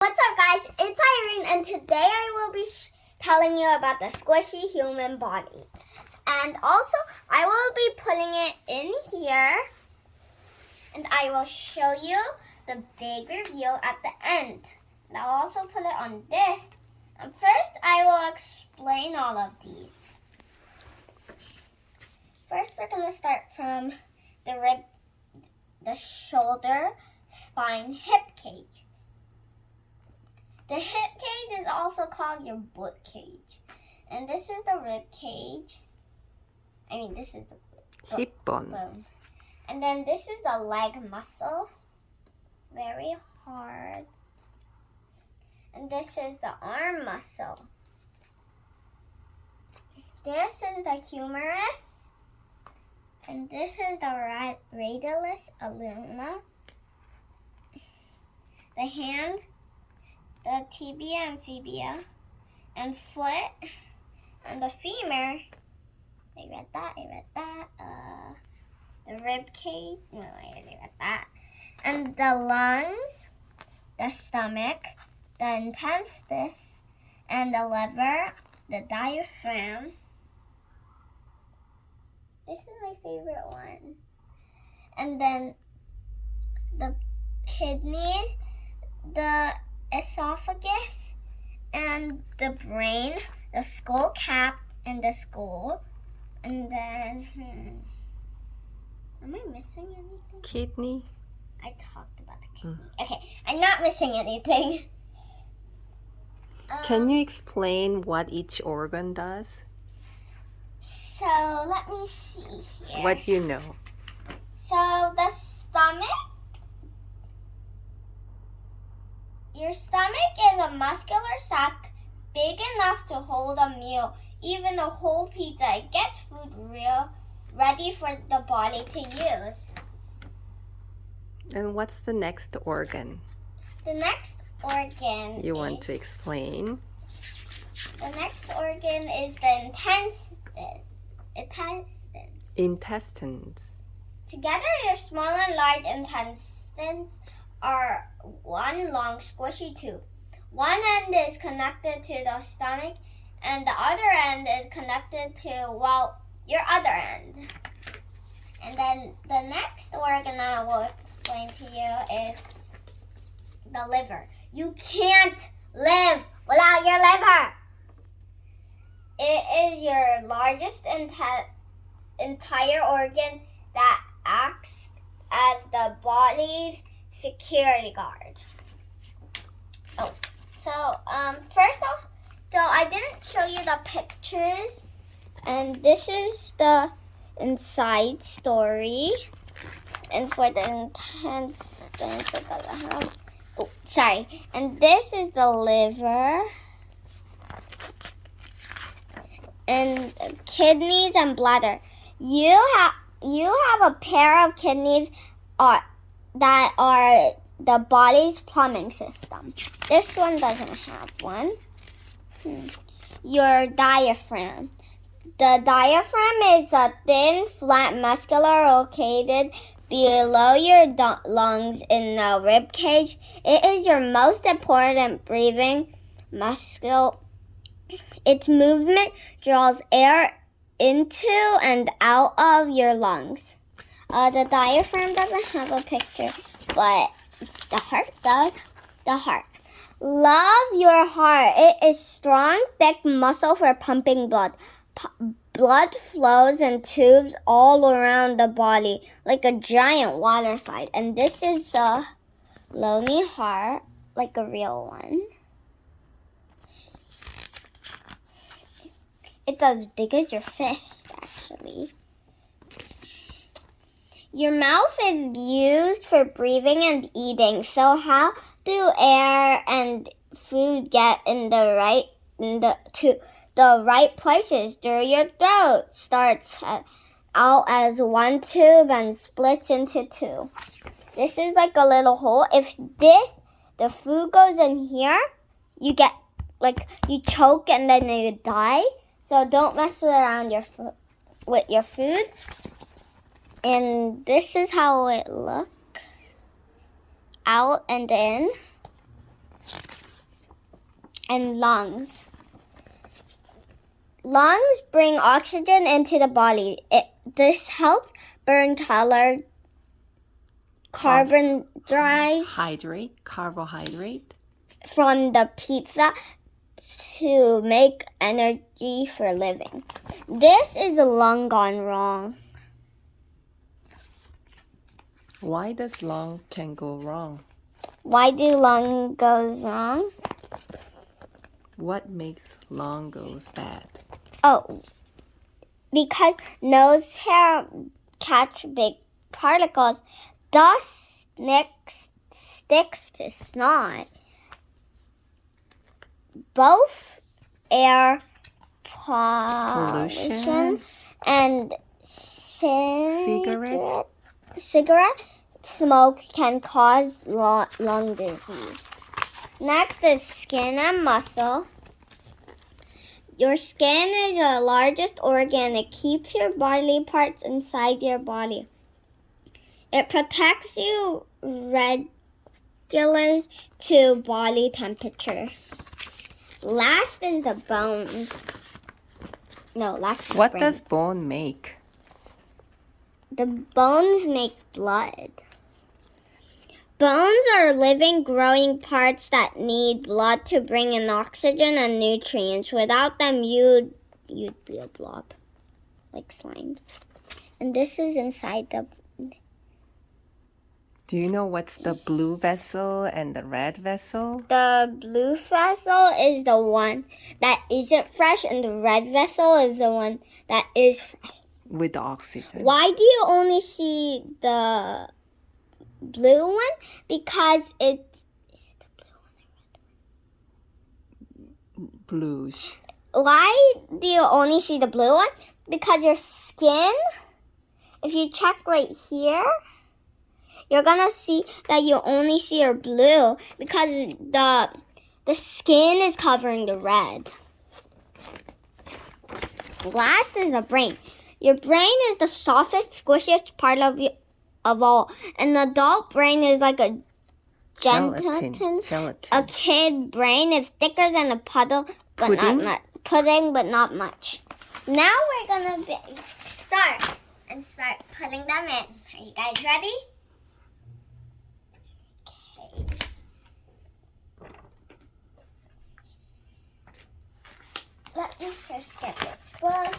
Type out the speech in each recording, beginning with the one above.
What's up, guys? It's Irene, and today I will be telling you about the squishy human body. And also, I will be putting it in here, and I will show you the big review at the end. And I'll also put it on this. And first, I will explain all of these. First, we're going to start from the rib, the shoulder, spine, hip cage. The hip cage is also called your butt cage. And this is the rib cage. This is the hip bone. And then this is the leg muscle. Very hard. And this is the arm muscle. This is the humerus. And this is the radialis ulna. The hand, the tibia and fibia, and foot, and the femur. I read that. The rib cage. No, I already read that. And the lungs, the stomach, the intestines, and the liver, the diaphragm. This is my favorite one. And then the kidneys, the esophagus, and the brain, the skull cap, and the skull. And then, am I missing anything? Kidney. I talked about the kidney. Okay, I'm not missing anything. Can you explain what each organ does? So, let me see here. What you know? So, the stomach. Your stomach is a muscular sac big enough to hold a meal, even a whole pizza. It gets food ready for the body to use. And what's the next organ? The next organ you want to explain? The next organ is the intestines. Together, your small and large intestines are one long squishy tube. One end is connected to the stomach, and the other end is connected to, your other end. And then the next organ I will explain to you is the liver. You can't live without your liver. It is your largest entire organ that acts as the body's security guard. First off, I didn't show you the pictures, and this is the inside story. And for the intestines, and this is the liver, and kidneys and bladder. You have a pair of kidneys that are the body's plumbing system. This one doesn't have one. Your diaphragm. The diaphragm is a thin, flat muscular located below your lungs in the rib cage. It is your most important breathing muscle. Its movement draws air into and out of your lungs. The diaphragm doesn't have a picture, but the heart does. The heart. Love your heart. It is strong, thick muscle for pumping blood. Blood flows in tubes all around the body like a giant water slide. And this is a lonely heart, like a real one. It's as big as your fist, actually. Your mouth is used for breathing and eating. So how do air and food get in the right places? Through your throat. Starts out as one tube and splits into two. This is like a little hole. If the food goes in here, you get you choke and then you die. So don't mess around with your food. And this is how it looks out and in. And lungs. Lungs bring oxygen into the body. This helps burn carbohydrate from the pizza to make energy for living. This is a lung gone wrong. Why does lung can go wrong? Why do lung goes wrong? What makes lung goes bad? Oh, because nose hair catch big particles. Dust sticks to snot. Both air pollution and cigarette smoke can cause lung disease. Next is skin and muscle. Your skin is the largest organ. It keeps your bodily parts inside your body. It protects you regulates to body temperature. Last is the bones. What does bone make? The bones make blood. Bones are living, growing parts that need blood to bring in oxygen and nutrients. Without them, you'd be a blob, like slime. And this is inside the... Do you know what's the blue vessel and the red vessel? The blue vessel is the one that isn't fresh, and the red vessel is the one that is fresh. With the oxygen. Why do you only see the blue one? Because it's... Is it the blue one or red one? Bluish. Why do you only see the blue one? Because your skin, if you check right here, you're gonna see that you only see your blue because the skin is covering the red. Last is the brain. Your brain is the softest, squishiest part of all. And the adult brain is like a gelatin. A kid brain is thicker than a puddle, but not much. Pudding, but not much. Now we're gonna start putting them in. Are you guys ready? Okay. Let me first get this book.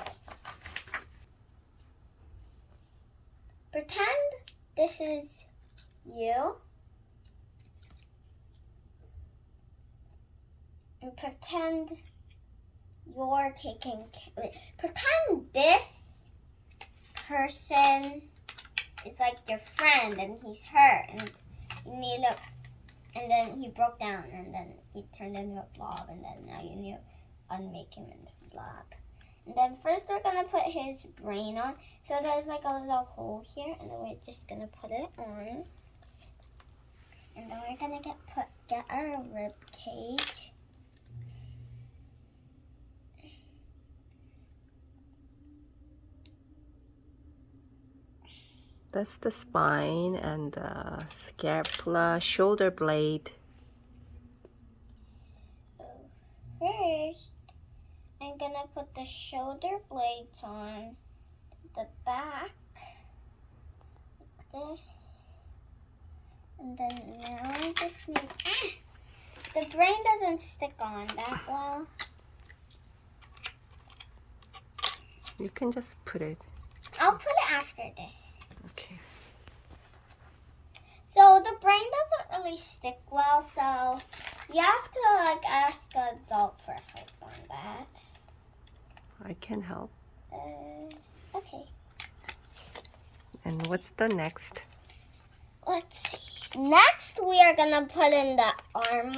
Pretend this is you. And pretend you're taking care. Pretend this person is like your friend and he's hurt and then he broke down and then he turned into a blob and then now you need to unmake him into a blob. And then first we're gonna put his brain on. So there's like a little hole here, and then we're just gonna put it on. And then we're gonna get our rib cage. That's the spine and the scapula, shoulder blade. First, I'm gonna put the shoulder blades on the back, like this. And then now I just need, the brain doesn't stick on that well. You can just put it. I'll put it after this. Okay. So the brain doesn't really stick well, so you have to ask an adult for help on that. I can help. Okay. And what's the next? Let's see. Next, we are gonna put in the arm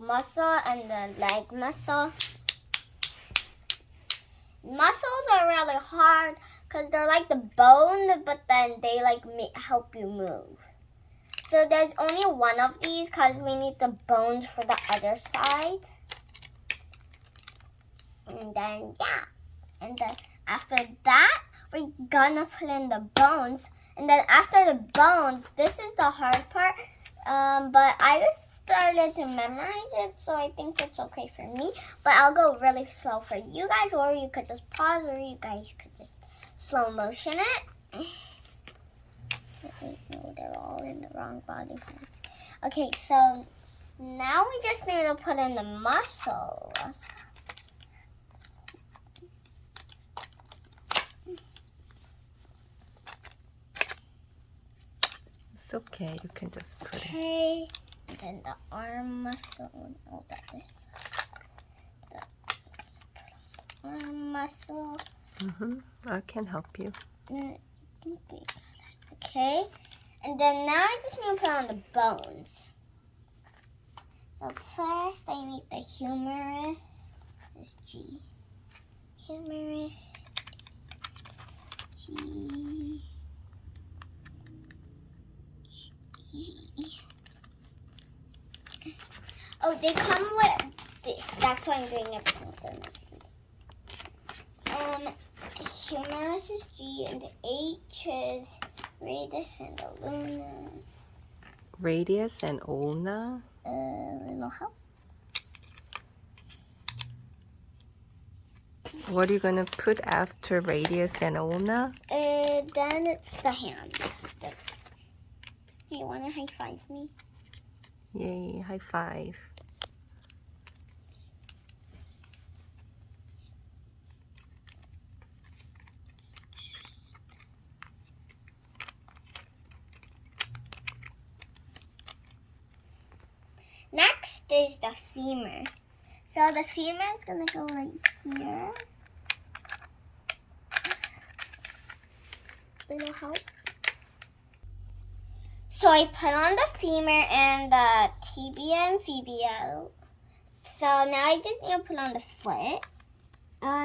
muscle and the leg muscle. Muscles are really hard because they're like the bone, but then they help you move. So there's only one of these because we need the bones for the other side. And then, and then after that, we're gonna put in the bones. And then after the bones, this is the hard part. But I just started to memorize it, so I think it's okay for me. But I'll go really slow for you guys, or you could just pause, or you guys could just slow motion it. No, they're all in the wrong body parts. Okay, so now we just need to put in the muscles. It's okay. You can just put it. Okay, and then the arm muscle. Oh, that is the arm muscle. I can help you. Okay, and then now I just need to put on the bones. So first I need the humerus. This G. Humerus. G. Oh, they come with this. That's why I'm doing everything so nicely. Humerus is G, and the H is radius and ulna. Radius and ulna. Little help. What are you gonna put after radius and ulna? Then it's the hand. You wanna high five me? Yay! High five. Next is the femur. So the femur is gonna go right here. Little help. So I put on the femur and the tibia and fibia. So now I just need to put on the foot.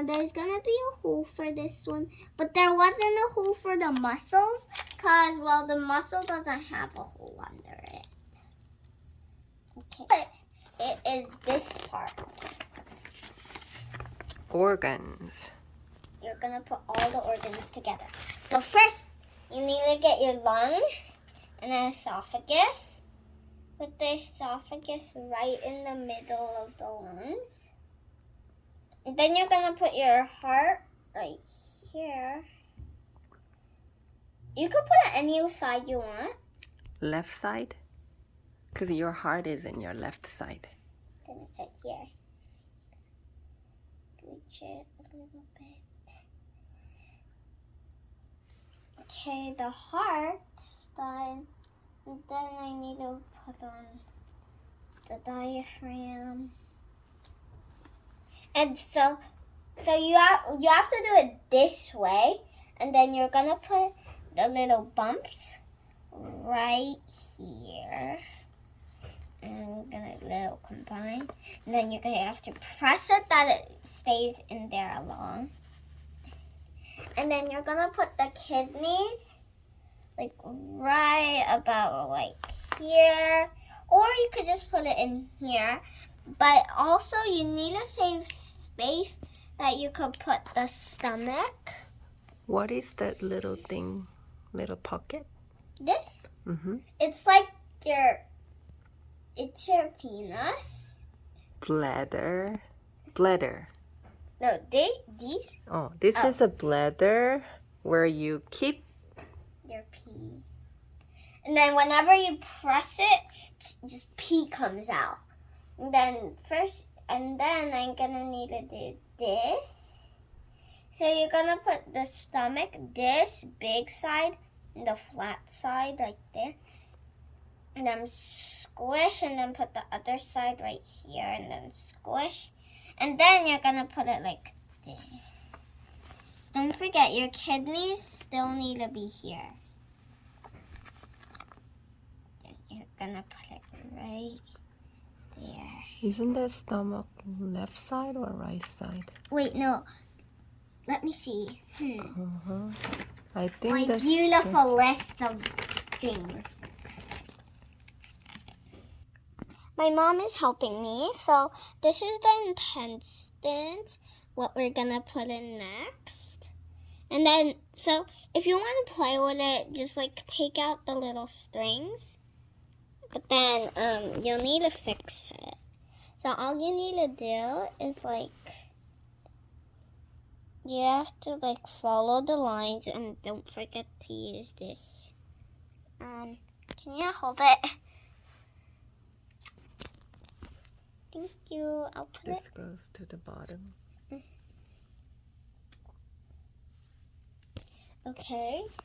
There's gonna be a hole for this one, but there wasn't a hole for the muscles because, well, the muscle doesn't have a hole under it. Okay. It is this part. Organs. You're gonna put all the organs together. So first, you need to get your lung and then esophagus. Put the esophagus right in the middle of the lungs. And then you're gonna put your heart right here. You can put it any side you want. Left side? Because your heart is in your left side. Then it's right here. Reach it a little bit. Okay, the heart's done. And then I need to put on the diaphragm. And so you have to do it this way, and then you're gonna put the little bumps right here. And we're gonna little combine. And then you're gonna have to press it that it stays in there along. And then you're gonna put the kidneys like right about like here. Or you could just put it in here. But also you need to save space that you could put the stomach. What is that little thing? Little pocket? This? Mm-hmm. It's like it's your penis. Bladder. No, these? Oh, this is a bladder where you keep Your pee. And then whenever you press it, just pee comes out. And then I'm gonna need to do this. So you're gonna put the stomach, this big side, and the flat side right there. And then squish, and then put the other side right here, and then squish. And then you're gonna put it like this. Don't forget, your kidneys still need to be here. Then you're gonna put it right there. Isn't the stomach left side or right side? Wait, no. Let me see. I think My that's beautiful list of things. My mom is helping me, so this is the intestines, what we're gonna put in next. And then, so if you want to play with it, just like take out the little strings. But then you'll need to fix it. So all you need to do is you have to follow the lines and don't forget to use this. Can you hold it? Thank you. I'll put This goes to the bottom. Okay.